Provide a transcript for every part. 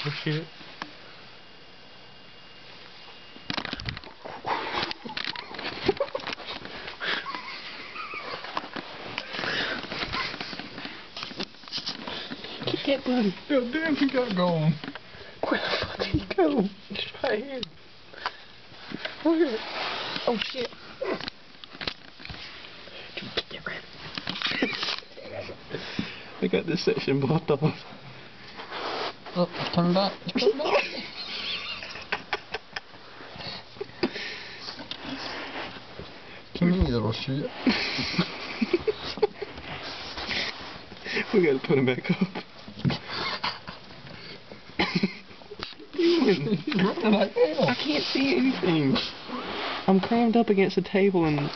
Oh shit. Get buddy. God damn, he got going. Where the fuck did he go? Just right here. Where? Oh shit. Dude, get that rabbit. I got this section blocked off. Oh, turn back. Turn back. Come here, you little shit. We gotta put him back up. He's running like hell. I can't see anything. I'm crammed up against the table and...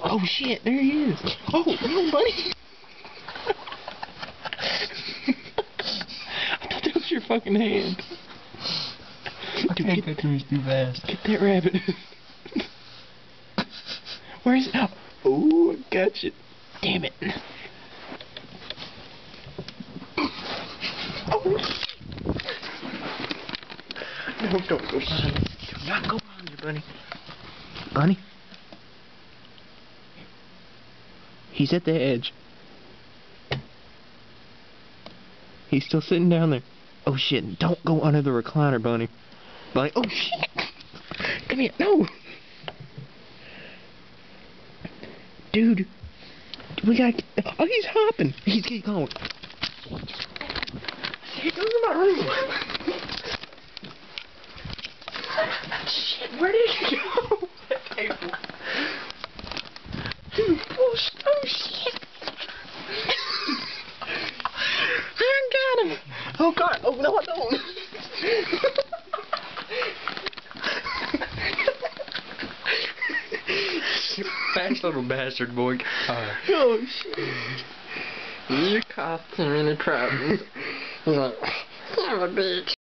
Oh shit, there he is. Oh, no, buddy. I thought that was your fucking hand. I can't get to him, he's too fast. Get that rabbit. Where is it? Oh, I got you. Damn it. Oh. No, don't go behind me. Do not go behind me, Bunny. Bunny? He's at the edge. He's still sitting down there. Oh shit, don't go under the recliner, Bunny. Bunny, oh shit! Come here, no! Dude, we gotta... Oh, he's hopping! He's getting going. Hey, go to my room! Shit, where did he go? That table. Dude, oh shit! I got him! Oh god, oh no I don't! You fast little bastard, boy. Oh shit. You caught him in a trap. He's like, I'm a bitch.